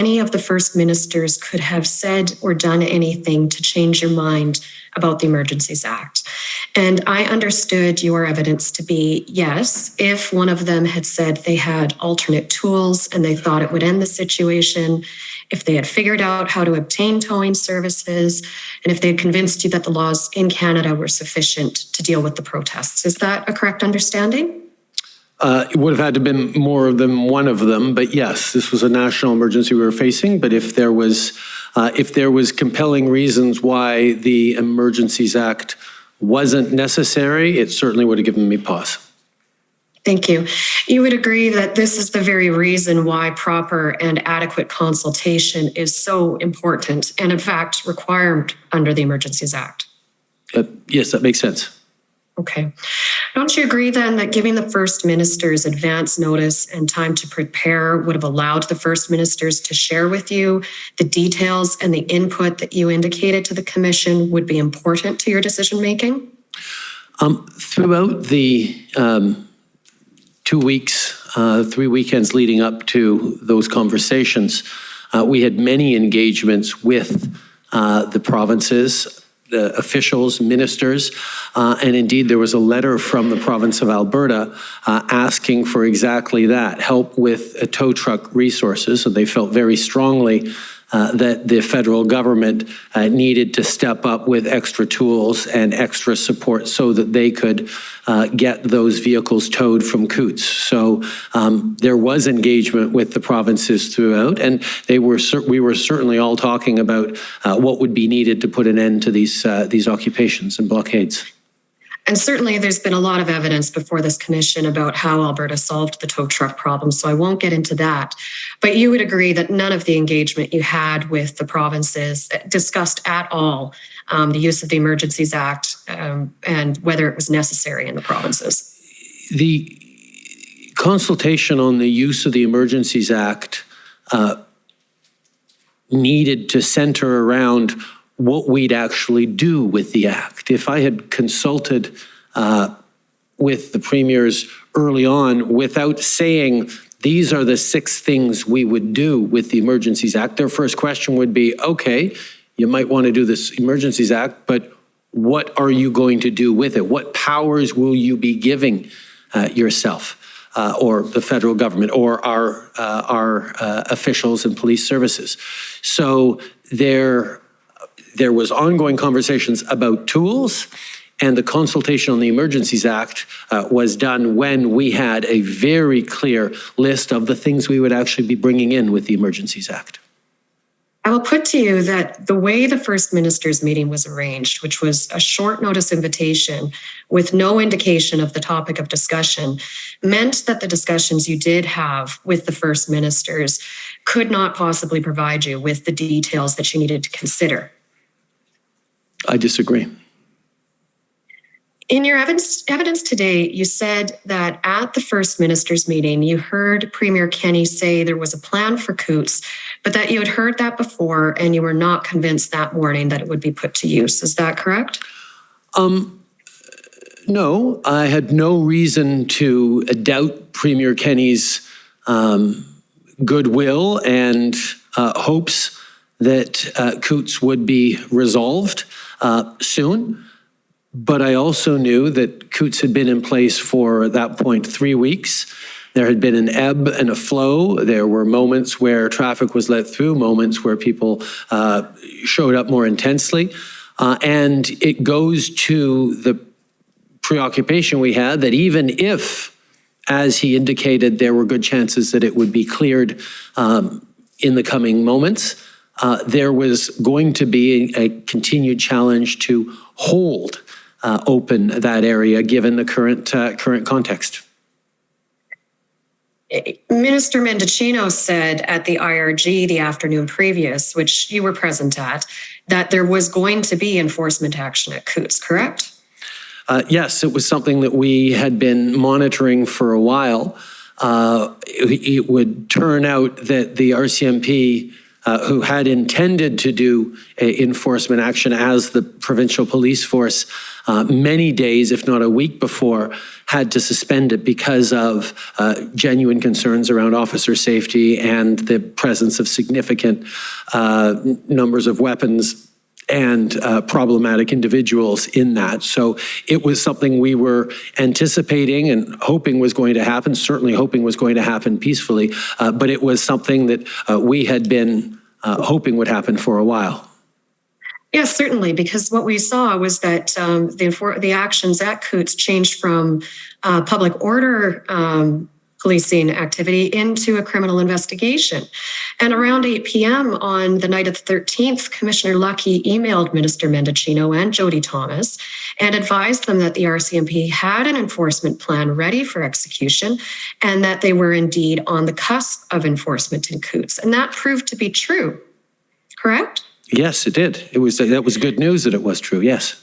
any of the first ministers could have said or done anything to change your mind about the Emergencies Act. And I understood your evidence to be, yes, if one of them had said they had alternate tools and they thought it would end the situation, if they had figured out how to obtain towing services, and if they had convinced you that the laws in Canada were sufficient to deal with the protests. Is that a correct understanding? It would have had to have been more than one of them, but yes, this was a national emergency we were facing. But if there was compelling reasons why the Emergencies Act wasn't necessary, it certainly would have given me pause. Thank you. You would agree that this is the very reason why proper and adequate consultation is so important and, in fact, required under the Emergencies Act? Yes, that makes sense. Okay. Don't you agree then that giving the first ministers advance notice and time to prepare would have allowed the first ministers to share with you the details and the input that you indicated to the commission would be important to your decision making? Throughout the 2 weeks, 3 weekends leading up to those conversations, we had many engagements with the provinces, the officials, ministers, and indeed there was a letter from the province of Alberta asking for exactly that, help with tow truck resources. So they felt very strongly that the federal government needed to step up with extra tools and extra support so that they could get those vehicles towed from Coots. So there was engagement with the provinces throughout, and we were certainly all talking about what would be needed to put an end to these occupations and blockades. And certainly there's been a lot of evidence before this commission about how Alberta solved the tow truck problem, so I won't get into that. But you would agree that none of the engagement you had with the provinces discussed at all the use of the Emergencies Act and whether it was necessary in the provinces? The consultation on the use of the Emergencies Act needed to center around what we'd actually do with the act. If I had consulted with the premiers early on without saying, these are the 6 things we would do with the Emergencies Act, their first question would be, okay, you might want to do this Emergencies Act, but what are you going to do with it? What powers will you be giving yourself or the federal government or our officials and police services? So there was ongoing conversations about tools, and the consultation on the Emergencies Act was done when we had a very clear list of the things we would actually be bringing in with the Emergencies Act. I will put to you that the way the First Minister's meeting was arranged, which was a short notice invitation with no indication of the topic of discussion, meant that the discussions you did have with the First Ministers could not possibly provide you with the details that you needed to consider. I disagree. In your evidence today, you said that at the First Minister's meeting, you heard Premier Kenney say there was a plan for Coots, but that you had heard that before and you were not convinced that morning that it would be put to use. Is that correct? No, I had no reason to doubt Premier Kenney's goodwill and hopes that Coots would be resolved soon. But I also knew that Coots had been in place for, at that point, 3 weeks. There had been an ebb and a flow. There were moments where traffic was let through, moments where people showed up more intensely. And it goes to the preoccupation we had that even if, as he indicated, there were good chances that it would be cleared in the coming moments, there was going to be a continued challenge to hold open that area given the current context. Minister Mendicino said at the IRG the afternoon previous, which you were present at, that there was going to be enforcement action at Coots, correct? Yes, it was something that we had been monitoring for a while. It would turn out that the RCMP who had intended to do enforcement action as the provincial police force many days, if not a week before, had to suspend it because of genuine concerns around officer safety and the presence of significant numbers of weapons and problematic individuals in that. So it was something we were anticipating and hoping was going to happen, certainly hoping was going to happen peacefully, but it was something that we had been hoping would happen for a while. Yes, certainly, because what we saw was that the actions at Coots changed from public order policing activity into a criminal investigation. And around 8 p.m. on the night of the 13th, Commissioner Lucky emailed Minister Mendicino and Jody Thomas and advised them that the RCMP had an enforcement plan ready for execution and that they were indeed on the cusp of enforcement in Coots. And that proved to be true, correct? Yes, it did. That was good news that it was true, yes.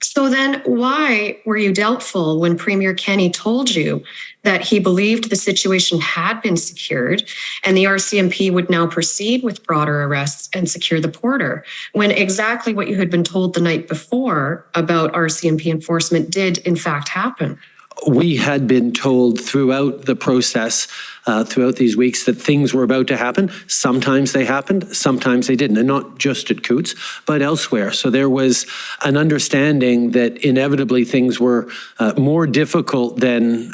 So then why were you doubtful when Premier Kenney told you that he believed the situation had been secured and the RCMP would now proceed with broader arrests and secure the porter, when exactly what you had been told the night before about RCMP enforcement did in fact happen? We had been told throughout the process, throughout these weeks, that things were about to happen. Sometimes they happened, sometimes they didn't, and not just at Coots, but elsewhere. So there was an understanding that inevitably things were more difficult than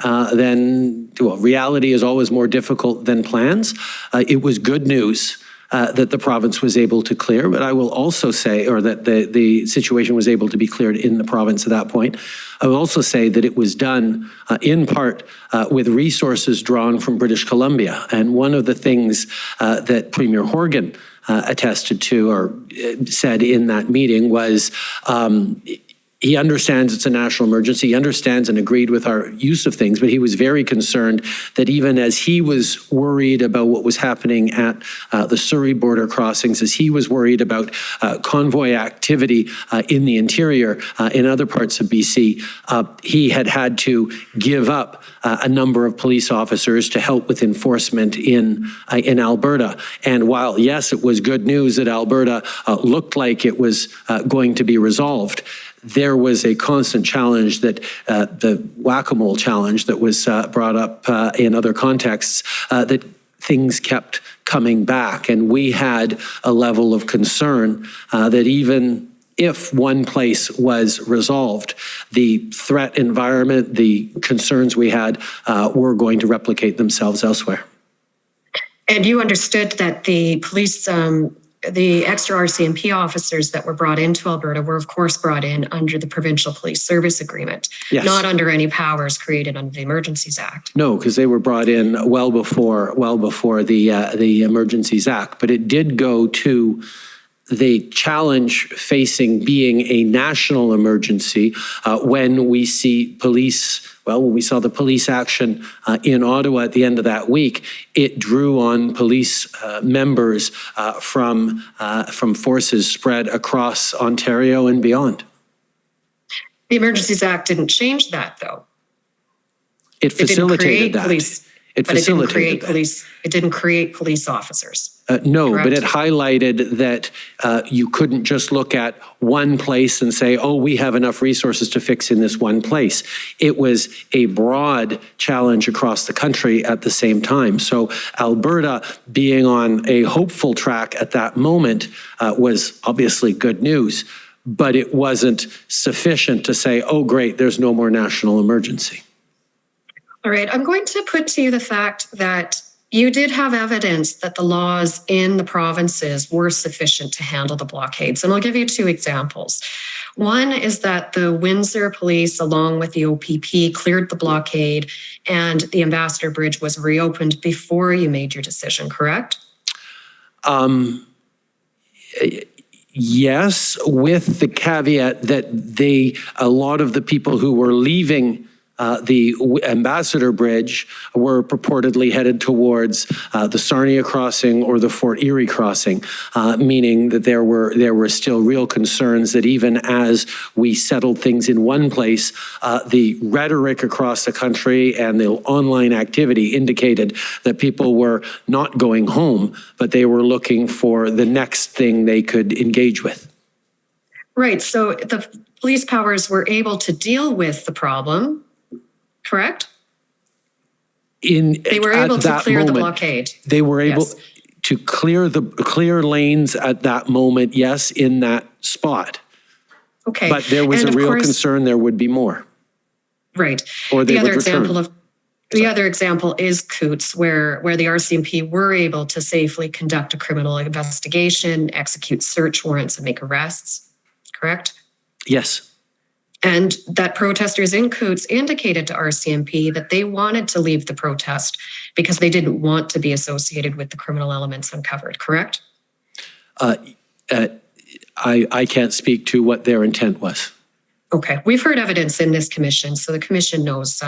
reality is always more difficult than plans. It was good news that the province was able to clear, but I will also say, or that the situation was able to be cleared in the province at that point. I will also say that it was done in part with resources drawn from British Columbia. And one of the things that Premier Horgan attested to or said in that meeting was he understands it's a national emergency. He understands and agreed with our use of things, but he was very concerned that even as he was worried about what was happening at the Surrey border crossings, as he was worried about convoy activity in the interior, in other parts of BC, he had to give up a number of police officers to help with enforcement in Alberta. And while, yes, it was good news that Alberta looked like it was going to be resolved, there was a constant challenge that the whack-a-mole challenge that was brought up in other contexts, that things kept coming back. And we had a level of concern that even if one place was resolved, the threat environment, the concerns we had were going to replicate themselves elsewhere. And you understood that the police, the extra RCMP officers that were brought into Alberta were, of course, brought in under the Provincial Police Service Agreement, yes, not under any powers created under the Emergencies Act. No, because they were brought in well before the Emergencies Act. But it did go to the challenge facing being a national emergency when we see police. Well, when we saw the police action in Ottawa at the end of that week, it drew on police members from forces spread across Ontario and beyond. The Emergencies Act didn't change that, though. It facilitated that. It facilitated that. It didn't create police officers. No, correct? But it highlighted that you couldn't just look at one place and say, oh, we have enough resources to fix in this one place. It was a broad challenge across the country at the same time. So Alberta being on a hopeful track at that moment was obviously good news, but it wasn't sufficient to say, oh, great, there's no more national emergency. All right, I'm going to put to you the fact that you did have evidence that the laws in the provinces were sufficient to handle the blockades. And I'll give you two examples. One is that the Windsor Police, along with the OPP, cleared the blockade and the Ambassador Bridge was reopened before you made your decision, correct? Yes, with the caveat that a lot of the people who were leaving Ambassador Bridge were purportedly headed towards the Sarnia crossing or the Fort Erie crossing, meaning that there were still real concerns that even as we settled things in one place, the rhetoric across the country and the online activity indicated that people were not going home, but they were looking for the next thing they could engage with. Right. So the police powers were able to deal with the problem, correct? They were able to clear the blockade. They were able to clear lanes at that moment, yes, in that spot. Okay. But there was a real concern there would be more. Right. Or they would return. The other example is Coots, where the RCMP were able to safely conduct a criminal investigation, execute search warrants, and make arrests, correct? Yes. And that protesters in Coots indicated to RCMP that they wanted to leave the protest because they didn't want to be associated with the criminal elements uncovered, correct? I can't speak to what their intent was. Okay. We've heard evidence in this commission, so the commission knows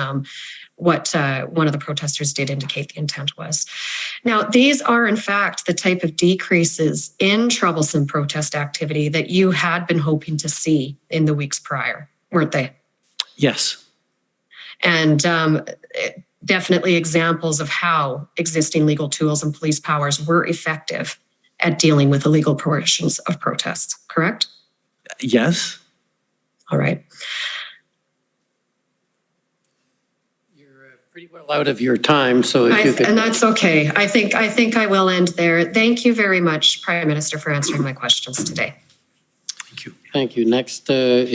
what one of the protesters did indicate the intent was. Now, these are, in fact, the type of decreases in troublesome protest activity that you had been hoping to see in the weeks prior, weren't they? Yes. And definitely examples of how existing legal tools and police powers were effective at dealing with illegal portions of protests, correct? Yes. All right. Pretty well out of your time, so if you could... And that's okay. I think I will end there. Thank you very much, Prime Minister, for answering my questions today. Thank you. Thank you. Next is